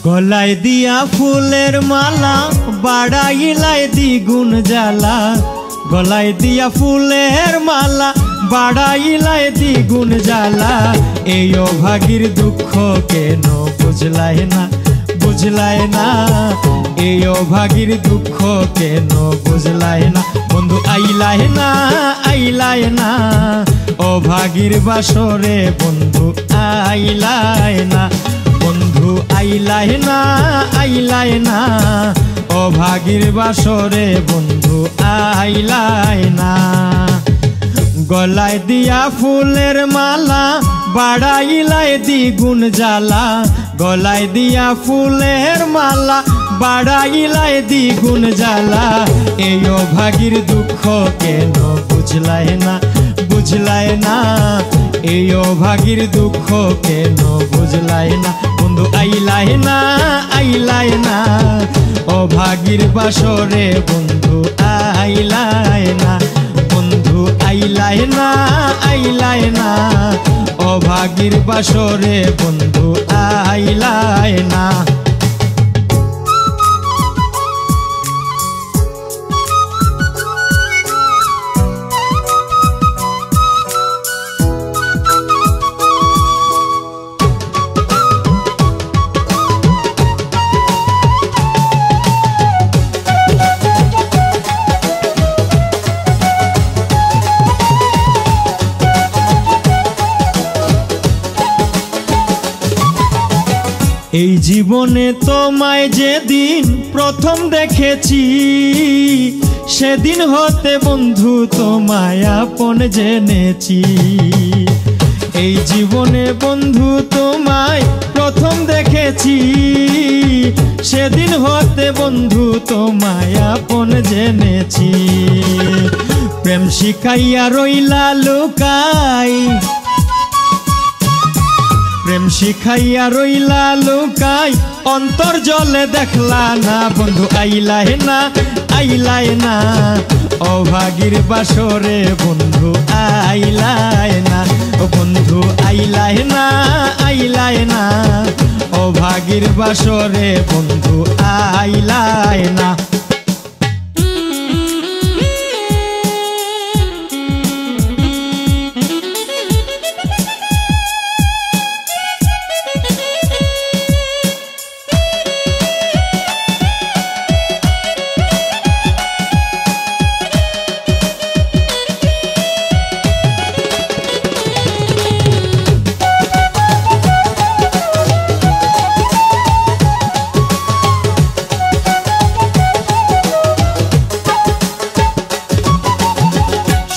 গলায় দিয়া ফুলের মালা বাড়াইলাই দ্বিগুণ জ্বালা, গলায় দিয়া ফুলের মালা বাড়াইলাই দ্বিগুণ জ্বালা। এই অভাগীর দুঃখ কেন বুঝলাই না, বুঝলাই না, এই অভাগীর দুঃখ কেন বুঝলাই না। বন্ধু আইলাই না, আইলাই না, অভাগীর বাসরে বন্ধু আইলাই না, বন্ধু আইলাই না, আইলাই না, অভাগীর বাসরে বন্ধু আইলাই না। গলায় দিয়া ফুলের মালা বাড়াইলাই দ্বিগুণ জ্বালা, গলায় দিয়া ফুলের মালা বাড়াইলাই দ্বিগুণ জ্বালা। এই অভাগীর দুঃখ কেন বুঝলাই না, বুঝলাই না, এই অভাগীর দুঃখ কেন বুঝলাই না। বন্ধু আইলাই না, আইলাই না, অভাগীর বাসরে বন্ধু আইলাই না, বন্ধু আইলাই না, আইলাই না, অভাগীর বাসরে বন্ধু আইলাই না। এই জীবনে তোমায় যেদিন প্রথম দেখেছি, সেদিন হতে বন্ধু তোমায় আপন জেনেছি। এই জীবনে বন্ধু তোমায় প্রথম দেখেছি, সেদিন হতে বন্ধু তোমায় আপন জেনেছি। প্রেম শিখাইয়া রইলা লুকাই, প্রেম শিখাইয়া রইলা লুকাই, অন্তর জলে দেখলা না। বন্ধু আইলাই না, আইলাই না, অভাগীর বাসরে বন্ধু আইলাই না, বন্ধু আইলাই না, আইলাই না, অভাগীর বাসরে বন্ধু আইলাই না।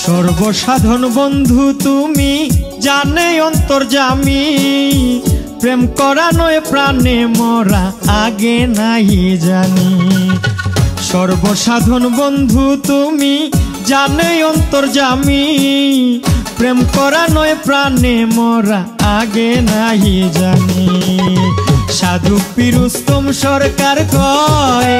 সর্বসাধন বন্ধু তুমি জানে অন্তর্যামী, প্রেম করা নয় প্রাণে মরা আগে নাই জানি। সর্বসাধন বন্ধু তুমি জানে অন্তর্যামী, প্রেম করা নয় প্রাণে মরা আগে নাই জানি। সাধু পিরুস্তম সরকার কয়,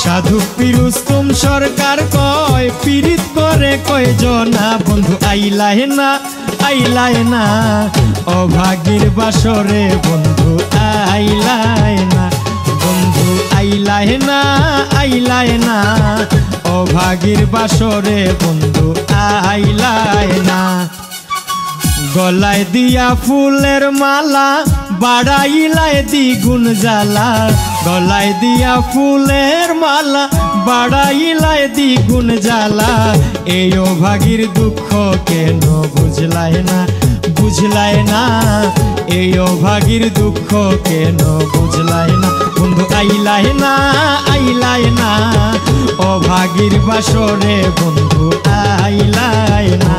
সাধু পিরুস্তম সরকার কয়, পীড়িত করে কয় জনা। বন্ধু আইলাই না, আইলাই না, অভাগীর বাসরে বন্ধু আইলাই না, বন্ধু আইলাই না, আইলাই না, অভাগীর বাসরে বন্ধু আইলাই না। গলায় দিয়া ফুলের মালা বাড়াইলাই দ্বিগুণ জ্বালা, গলায় দিয়া ফুলের মালা বাড়াইলাই দ্বিগুণ জ্বালা। এই অভাগীর দুঃখ কেন বুঝলাই না, বুঝলাই না, এই অভাগীর দুঃখ কেন বুঝলাই না। বন্ধু আইলাই না, আইলাই না, অভাগীর বাসরে বন্ধু আইলাই না,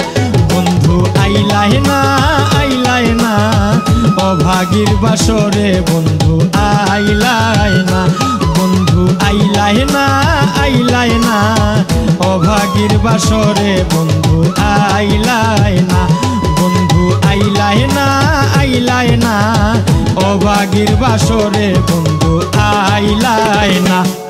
বন্ধু বন্ধু আইলাই না অভাগীর বাসরে বন্ধু আইলাই না বন্ধু আইলাই না অভাগীর বাসরে বন্ধু আইলাই না বন্ধু আইলাই না অভাগীর বাসরে বন্ধু আইলাই না।